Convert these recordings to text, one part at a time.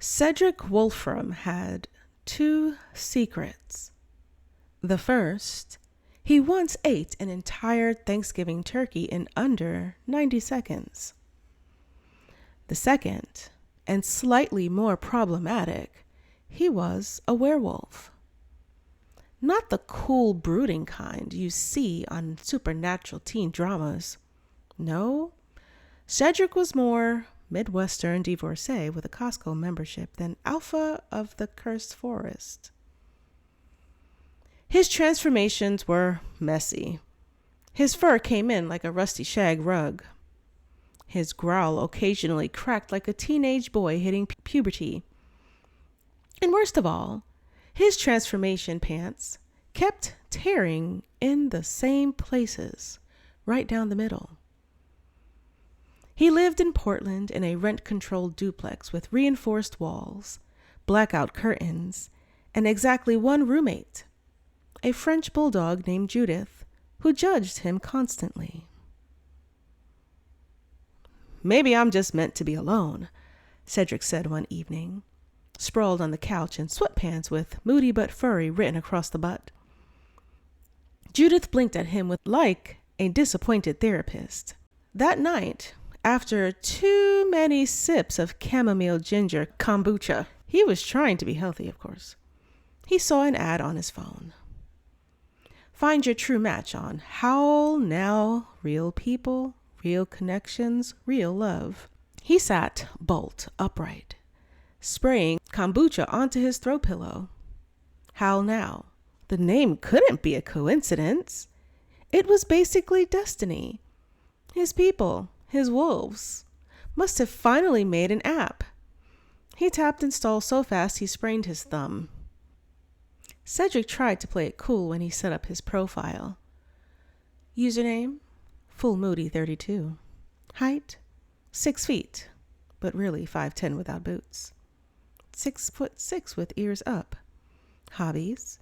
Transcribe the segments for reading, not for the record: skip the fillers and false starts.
Cedric Wolfram had two secrets. The first, he once ate an entire Thanksgiving turkey in under 90 seconds. The second, and slightly more problematic, he was a werewolf. Not the cool, brooding kind you see on supernatural teen dramas. No, Cedric was more Midwestern divorcee with a Costco membership than alpha of the cursed forest. His transformations were messy. His fur came in like a rusty shag rug. His growl occasionally cracked like a teenage boy hitting puberty. And worst of all, his transformation pants kept tearing in the same places, right down the middle. He lived in Portland in a rent-controlled duplex with reinforced walls, blackout curtains, and exactly one roommate, a French bulldog named Judith, who judged him constantly. "Maybe I'm just meant to be alone," Cedric said one evening, sprawled on the couch in sweatpants with "moody but furry" written across the butt. Judith blinked at him with like a disappointed therapist. That night, after too many sips of chamomile ginger kombucha, he was trying to be healthy, of course, he saw an ad on his phone. Find your true match on Howl now. Real people, real connections, real love. He sat bolt upright, spraying kombucha onto his throw pillow. Howl now. The name couldn't be a coincidence. It was basically destiny. His people, his wolves, must have finally made an app. He tapped install so fast he sprained his thumb. Cedric tried to play it cool when he set up his profile. Username, Full Moody 32. Height, 6 feet, but really 5'10" without boots. 6'6" with ears up. Hobbies,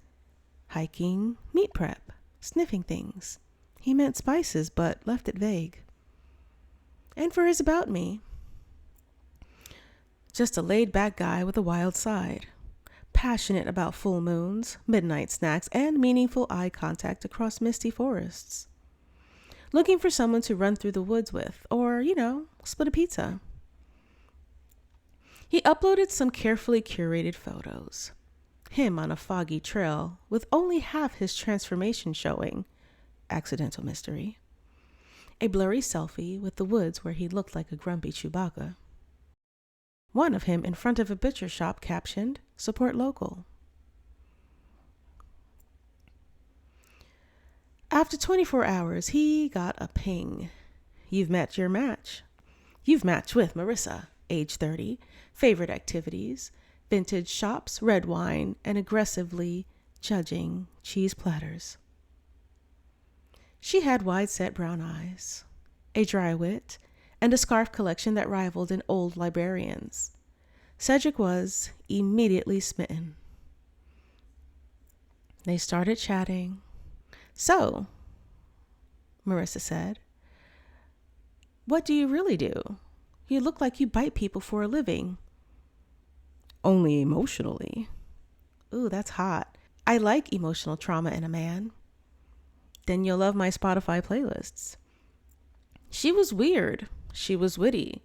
hiking, meat prep, sniffing things. He meant spices, but left it vague. And for his about me, just a laid-back guy with a wild side, passionate about full moons, midnight snacks, and meaningful eye contact across misty forests. Looking for someone to run through the woods with, or, split a pizza. He uploaded some carefully curated photos. Him on a foggy trail with only half his transformation showing. Accidental mystery. A blurry selfie with the woods where he looked like a grumpy Chewbacca. One of him in front of a butcher shop captioned, "Support local." After 24 hours, he got a ping. "You've met your match. You've matched with Marissa, age 30, favorite activities, vintage shops, red wine, and aggressively judging cheese platters." She had wide-set brown eyes, a dry wit, and a scarf collection that rivaled an old librarian's. Cedric was immediately smitten. They started chatting. "So," Marissa said, "what do you really do? You look like you bite people for a living." "Only emotionally." "Ooh, that's hot. I like emotional trauma in a man." "Then you'll love my Spotify playlists." She was weird. She was witty.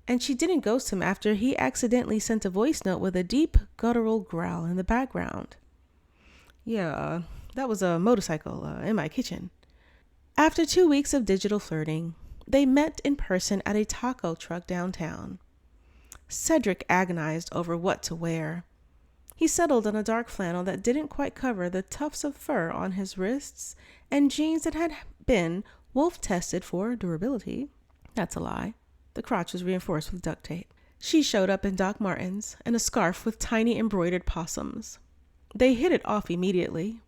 And she didn't ghost him after he accidentally sent a voice note with a deep, guttural growl in the background. "Yeah, that was a motorcycle in my kitchen." After 2 weeks of digital flirting, they met in person at a taco truck downtown. Cedric agonized over what to wear. He settled on a dark flannel that didn't quite cover the tufts of fur on his wrists and jeans that had been wolf-tested for durability. That's a lie. The crotch was reinforced with duct tape. She showed up in Doc Martens and a scarf with tiny embroidered possums. They hit it off immediately.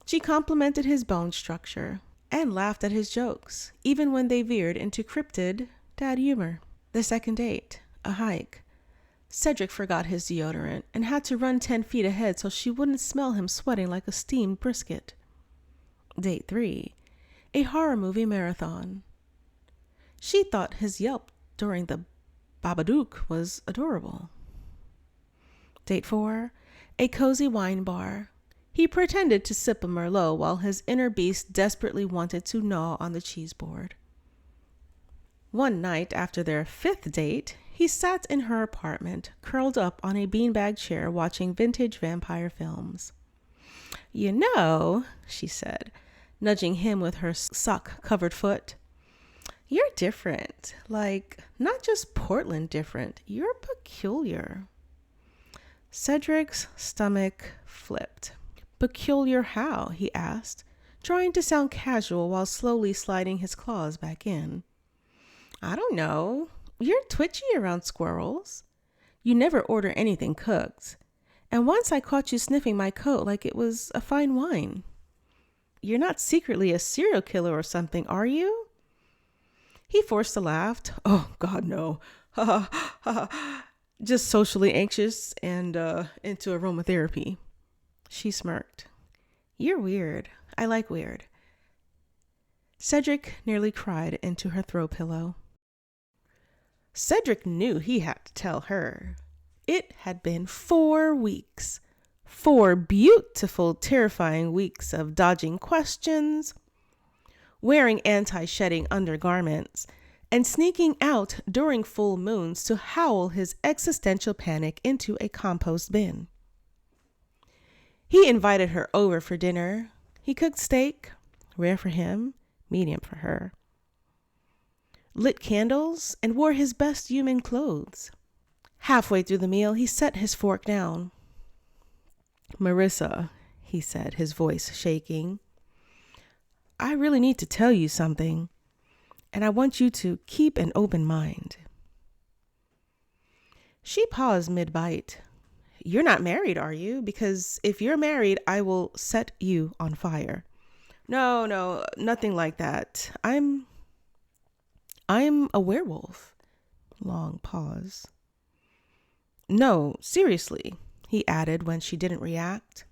She complimented his bone structure and laughed at his jokes, even when they veered into cryptid dad humor. The second date, a hike. Cedric forgot his deodorant and had to run 10 feet ahead so she wouldn't smell him sweating like a steamed brisket. Date 3, a horror movie marathon. She thought his yelp during the Babadook was adorable. Date 4, a cozy wine bar. He pretended to sip a Merlot while his inner beast desperately wanted to gnaw on the cheese board. One night after their 5th date, he sat in her apartment, curled up on a beanbag chair watching vintage vampire films. "You know," she said, nudging him with her sock-covered foot, "you're different. Like, not just Portland different. You're peculiar." Cedric's stomach flipped. "Peculiar how?" he asked, trying to sound casual while slowly sliding his claws back in. "I don't know. You're twitchy around squirrels. You never order anything cooked. And once I caught you sniffing my coat like it was a fine wine. You're not secretly a serial killer or something, are you?" He forced a laugh. "Oh, God, no. Ha ha ha. Just socially anxious and into aromatherapy." She smirked. "You're weird. I like weird." Cedric nearly cried into her throw pillow. Cedric knew he had to tell her. It had been 4 weeks. 4 beautiful, terrifying weeks of dodging questions, wearing anti-shedding undergarments, and sneaking out during full moons to howl his existential panic into a compost bin. He invited her over for dinner. He cooked steak, rare for him, medium for her, lit candles, and wore his best human clothes. Halfway through the meal, he set his fork down. "Marissa," he said, his voice shaking, "I really need to tell you something, and I want you to keep an open mind." She paused mid-bite. "You're not married, are you? Because if you're married, I will set you on fire." No, nothing like that. I'm a werewolf." Long pause. "No, seriously," he added when she didn't react.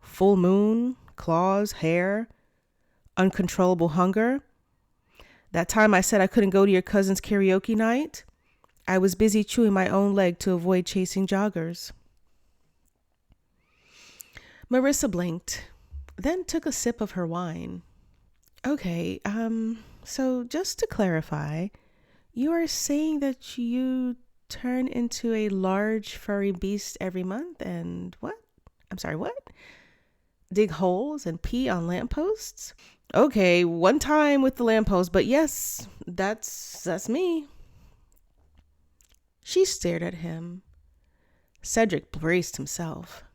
"Full moon, claws, hair, uncontrollable hunger. That time I said I couldn't go to your cousin's karaoke night, I was busy chewing my own leg to avoid chasing joggers." Marissa blinked, then took a sip of her wine. "Okay, so just to clarify, you are saying that you turn into a large furry beast every month and what? I'm sorry, what? Dig holes and pee on lampposts?" "Okay, one time with the lamppost, but yes, that's me." She stared at him. Cedric braced himself.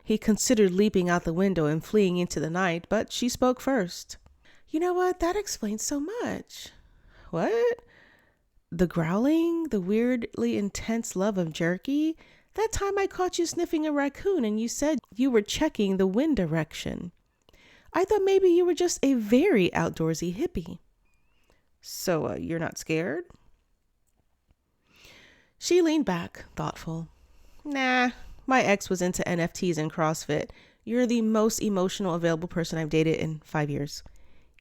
He considered leaping out the window and fleeing into the night, but she spoke first. "You know what? That explains so much." "What?" "The growling, the weirdly intense love of jerky. That time I caught you sniffing a raccoon and you said you were checking the wind direction. I thought maybe you were just a very outdoorsy hippie." "So, you're not scared?" She leaned back, thoughtful. "Nah, my ex was into NFTs and CrossFit. You're the most emotional available person I've dated in 5 years.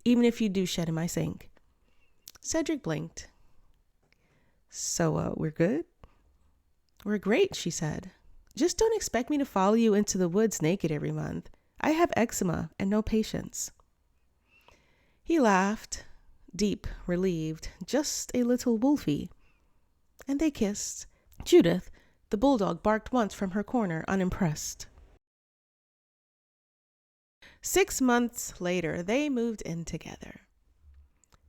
Even if you do shed in my sink." Cedric blinked. "So, we're good?" "We're great," she said. "Just don't expect me to follow you into the woods naked every month. I have eczema and no patience." He laughed, deep, relieved, just a little wolfy. And they kissed. Judith, the bulldog, barked once from her corner, unimpressed. 6 months later, they moved in together.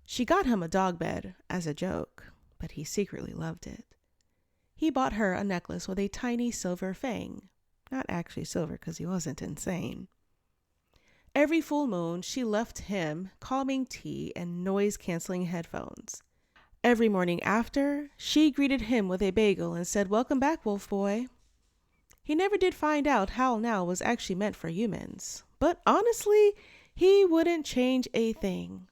She got him a dog bed as a joke, but he secretly loved it. He bought her a necklace with a tiny silver fang. Not actually silver, because he wasn't insane. Every full moon, she left him calming tea and noise-canceling headphones. Every morning after, she greeted him with a bagel and said, "Welcome back, wolf boy." He never did find out Howl now was actually meant for humans. But honestly, he wouldn't change a thing.